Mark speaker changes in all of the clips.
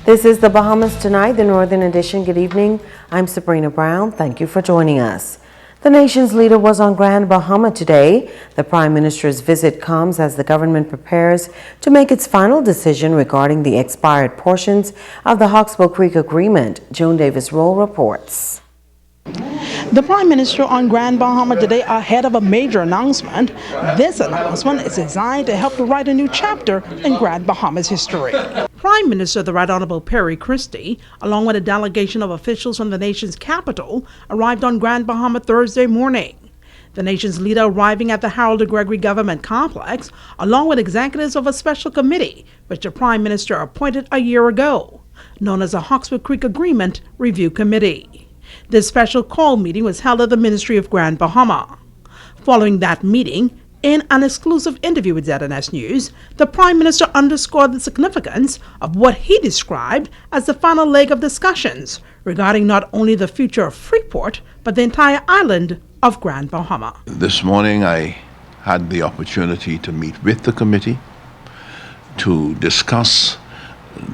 Speaker 1: This is the Bahamas Tonight, the Northern Edition. Good evening. I'm Sabrina Brown. Thank you for joining us. The nation's leader was on Grand Bahama today. The Prime Minister's visit comes as the government prepares to make its final decision regarding the expired portions of the Hawksbill Creek Agreement. Joan Davis-Roll reports.
Speaker 2: The Prime Minister on Grand Bahama today ahead of a major announcement. This announcement is designed to help to write a new chapter in Grand Bahama's history. Prime Minister the Right Honorable Perry Christie, along with a delegation of officials from the nation's capital, arrived on Grand Bahama Thursday morning. The nation's leader arriving at the Harold Gregory Government Complex, along with executives of a special committee, which the Prime Minister appointed a year ago, known as the Hawksbill Creek Agreement Review Committee. This special call meeting was held at the Ministry of Grand Bahama. Following that meeting, in an exclusive interview with ZNS News, the Prime Minister underscored the significance of what he described as the final leg of discussions regarding not only the future of Freeport, but the entire island of Grand Bahama.
Speaker 3: This morning I had the opportunity to meet with the committee to discuss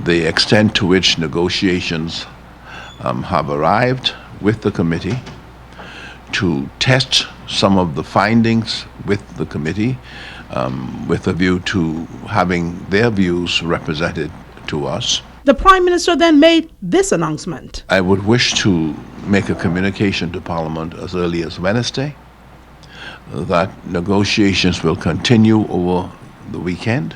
Speaker 3: the extent to which negotiations have arrived with the committee, to test some of the findings with the committee with a view to having their views represented to us.
Speaker 2: The Prime Minister then made this announcement.
Speaker 3: I would wish to make a communication to Parliament as early as Wednesday that negotiations will continue over the weekend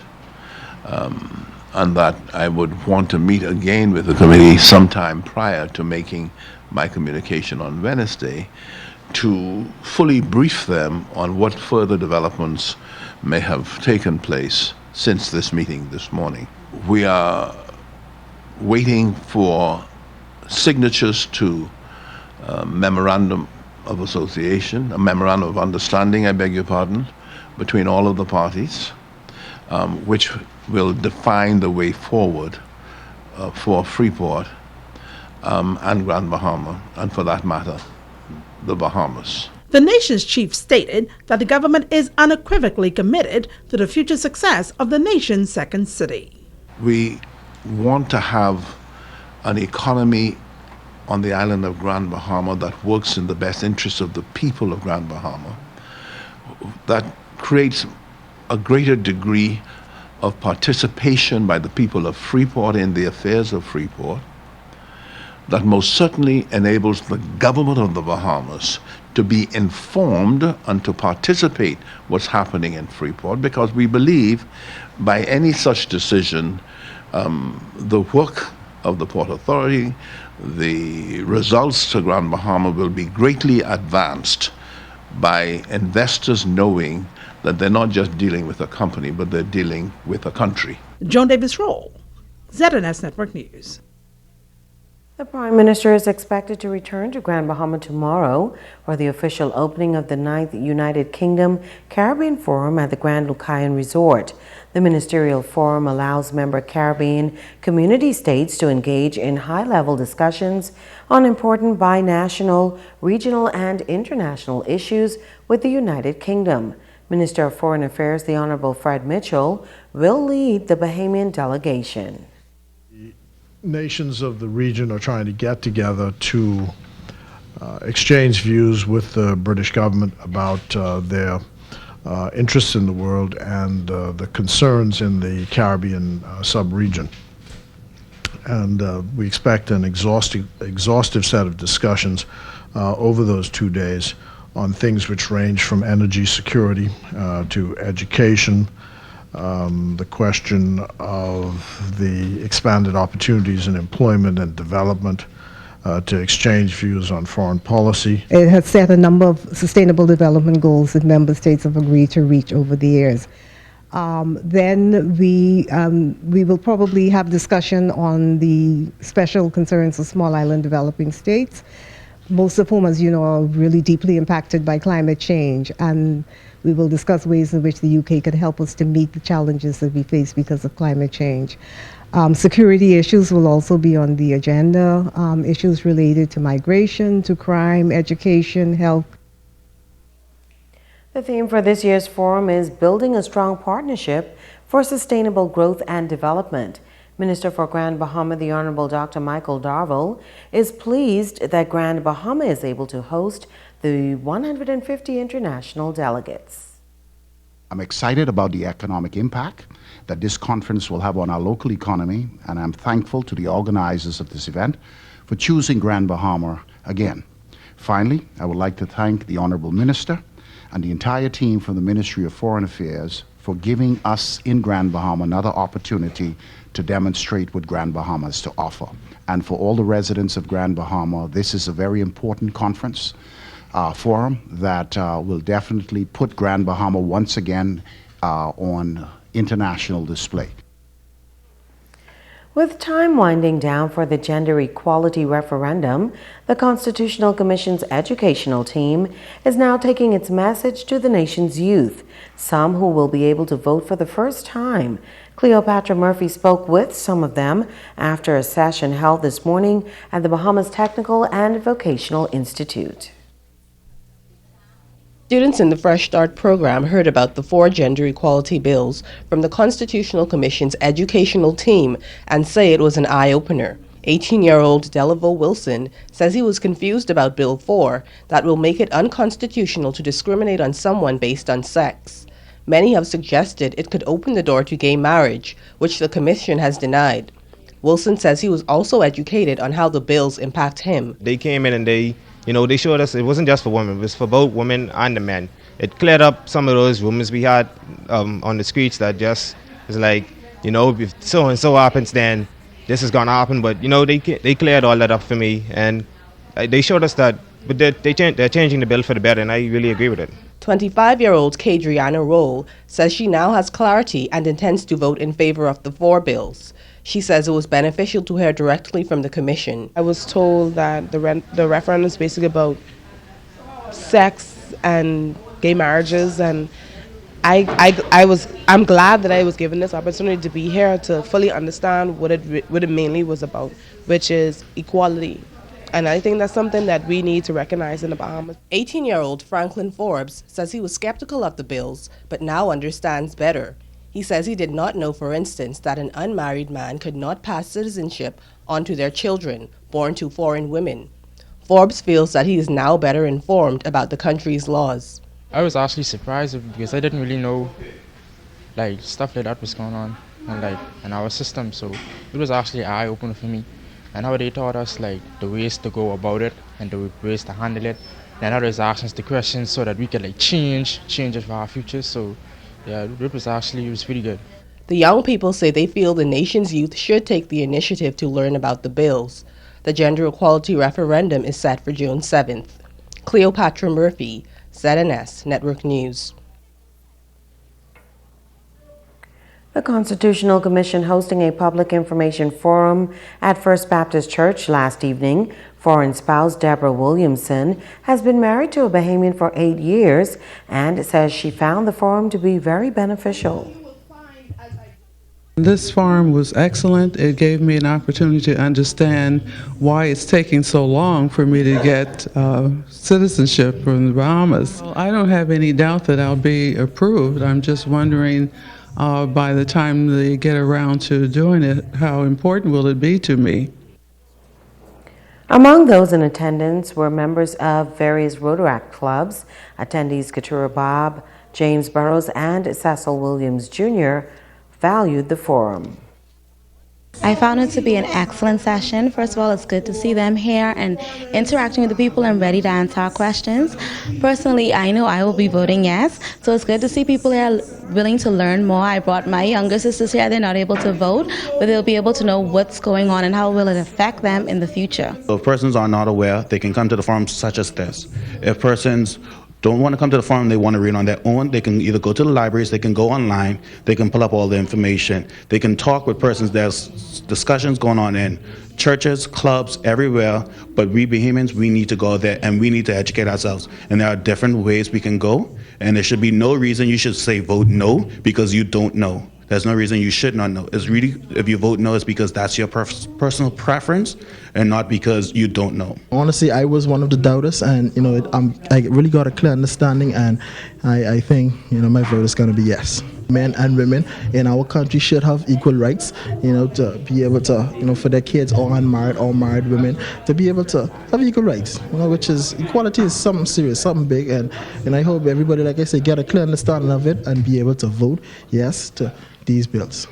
Speaker 3: and that I would want to meet again with the committee sometime prior to making my communication on Wednesday to fully brief them on what further developments may have taken place since this meeting this morning. We are waiting for signatures to a memorandum of association, a memorandum of understanding, I beg your pardon, between all of the parties, which will define the way forward for Freeport and Grand Bahama, and for that matter, the Bahamas.
Speaker 2: The nation's chief stated that the government is unequivocally committed to the future success of the nation's second city.
Speaker 3: We want to have an economy on the island of Grand Bahama that works in the best interest of the people of Grand Bahama, that creates a greater degree of participation by the people of Freeport in the affairs of Freeport, that most certainly enables the government of the Bahamas to be informed and to participate what's happening in Freeport, because we believe by any such decision, the work of the Port Authority, the results to Grand Bahama will be greatly advanced by investors knowing that they're not just dealing with a company, but they're dealing with a country.
Speaker 2: Joan Davis-Roll, ZNS Network News.
Speaker 1: The Prime Minister is expected to return to Grand Bahama tomorrow for the official opening of the 9th United Kingdom Caribbean Forum at the Grand Lucayan Resort. The ministerial forum allows member Caribbean community states to engage in high-level discussions on important binational, regional, and international issues with the United Kingdom. Minister of Foreign Affairs, the Honorable Fred Mitchell, will lead the Bahamian delegation.
Speaker 4: Nations of the region are trying to get together to exchange views with the British government about their interests in the world and the concerns in the Caribbean sub-region. And we expect an exhaustive set of discussions over those 2 days on things which range from energy security to education, the question of the expanded opportunities in employment and development, to exchange views on foreign policy.
Speaker 5: It has set a number of sustainable development goals that member states have agreed to reach over the years. Then we will probably have discussion on the special concerns of small island developing states, most of whom, as you know, are really deeply impacted by climate change. And we will discuss ways in which the UK could help us to meet the challenges that we face because of climate change. Security issues will also be on the agenda, issues related to migration, to crime, education, health.
Speaker 1: The theme for this year's forum is Building a Strong Partnership for Sustainable Growth and Development. Minister for Grand Bahama, the Honorable Dr. Michael Darville, is pleased that Grand Bahama is able to host the 150 international delegates.
Speaker 6: I'm excited about the economic impact that this conference will have on our local economy, and I'm thankful to the organizers of this event for choosing Grand Bahama again. Finally, I would like to thank the Honorable Minister and the entire team from the Ministry of Foreign Affairs for giving us in Grand Bahama another opportunity to demonstrate what Grand Bahama has to offer. And for all the residents of Grand Bahama, this is a very important conference forum that will definitely put Grand Bahama once again on international display.
Speaker 1: With time winding down for the gender equality referendum, the Constitutional Commission's educational team is now taking its message to the nation's youth, some who will be able to vote for the first time. Cleopatra Murphy spoke with some of them after a session held this morning at the Bahamas Technical and Vocational Institute.
Speaker 7: Students in the Fresh Start program heard about the 4 gender equality bills from the Constitutional Commission's educational team and say it was an eye-opener. 18-year-old Delaveau Wilson says he was confused about Bill 4 that will make it unconstitutional to discriminate on someone based on sex. Many have suggested it could open the door to gay marriage, which the Commission has denied. Wilson says he was also educated on how the bills impact him.
Speaker 8: They came in and they showed us it wasn't just for women, it was for both women and the men. It cleared up some of those rumors we had on the streets that just is like, if so and so happens, then this is gonna happen. But they cleared all that up for me, and they showed us that, but they're changing the bill for the better, and I really agree with it.
Speaker 7: 25-year-old Kadriana Roll says she now has clarity and intends to vote in favor of the 4 bills. She says it was beneficial to hear directly from the Commission.
Speaker 9: I was told that the referendum is basically about sex and gay marriages, and I'm glad that I was given this opportunity to be here to fully understand what it mainly was about, which is equality. And I think that's something that we need to recognize in the Bahamas.
Speaker 7: 18-year-old Franklin Forbes says he was skeptical of the bills, but now understands better. He says he did not know, for instance, that an unmarried man could not pass citizenship onto their children born to foreign women. Forbes feels that he is now better informed about the country's laws.
Speaker 10: I was actually surprised because I didn't really know stuff like that was going on in our system, so it was actually an eye-opener for me. And how they taught us the ways to go about it and the ways to handle it, and how they asked us the questions so that we could change it for our future. So yeah, it was pretty good.
Speaker 7: The young people say they feel the nation's youth should take the initiative to learn about the bills. The gender equality referendum is set for June 7th. Cleopatra Murphy, ZNS Network News.
Speaker 1: The Constitutional Commission hosting a public information forum at First Baptist Church last evening. Foreign spouse Deborah Williamson has been married to a Bahamian for 8 years and says she found the forum to be very beneficial.
Speaker 11: This forum was excellent. It gave me an opportunity to understand why it's taking so long for me to get citizenship from the Bahamas. Well, I don't have any doubt that I'll be approved. I'm just wondering by the time they get around to doing it, how important will it be to me?
Speaker 1: Among those in attendance were members of various Rotaract clubs. Attendees Keturah Bob, James Burrows, and Cecil Williams Jr. valued the forum.
Speaker 12: I found it to be an excellent session. First of all, it's good to see them here and interacting with the people and ready to answer our questions. Personally, I know I will be voting yes, so it's good to see people here willing to learn more. I brought my younger sisters here. They're not able to vote, but they'll be able to know what's going on and how will it affect them in the future.
Speaker 13: So if persons are not aware, they can come to the forums such as this. If persons don't want to come to the forum, they want to read on their own, they can either go to the libraries, they can go online, they can pull up all the information, they can talk with persons. There's discussions going on in churches, clubs, everywhere, but we Bahamians, we need to go there and we need to educate ourselves. And there are different ways we can go, and there should be no reason you should say vote no because you don't know. There's no reason you should not know. It's really, if you vote no, it's because that's your personal preference and not because you don't know.
Speaker 14: Honestly, I was one of the doubters, and I really got a clear understanding, and I think my vote is going to be yes. Men and women in our country should have equal rights, to be able to, for their kids or unmarried or married women to be able to have equal rights, which is equality is something serious, something big, and I hope everybody, like I say, get a clear understanding of it and be able to vote yes to these bills.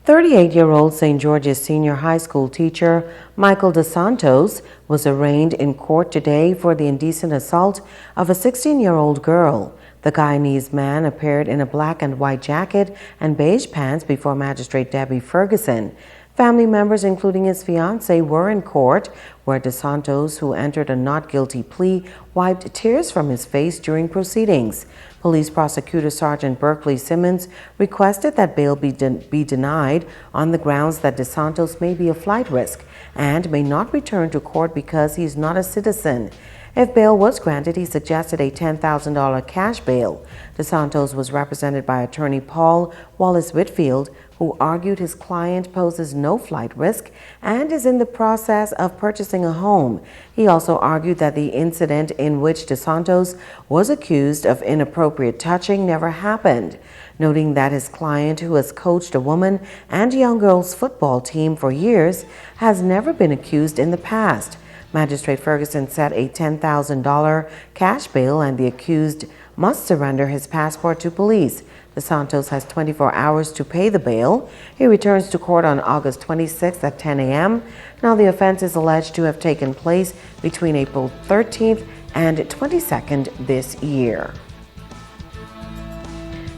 Speaker 1: 38-year-old St. George's Senior High School teacher Michael DeSantos was arraigned in court today for the indecent assault of a 16-year-old girl. The Guyanese man appeared in a black and white jacket and beige pants before Magistrate Debbie Ferguson. Family members, including his fiancée, were in court, where DeSantos, who entered a not guilty plea, wiped tears from his face during proceedings. Police Prosecutor Sergeant Berkeley Simmons requested that bail be denied on the grounds that DeSantos may be a flight risk and may not return to court because he is not a citizen. If bail was granted, he suggested a $10,000 cash bail. DeSantos was represented by attorney Paul Wallace Whitfield, who argued his client poses no flight risk and is in the process of purchasing a home. He also argued that the incident in which DeSantos was accused of inappropriate touching never happened, noting that his client, who has coached a woman and young girls football team for years, has never been accused in the past. Magistrate Ferguson set a $10,000 cash bail, and the accused must surrender his passport to police. DeSantos has 24 hours to pay the bail. He returns to court on August 26th at 10 a.m. Now, the offense is alleged to have taken place between April 13th and 22nd this year.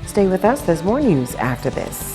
Speaker 1: Stay with us. There's more news after this.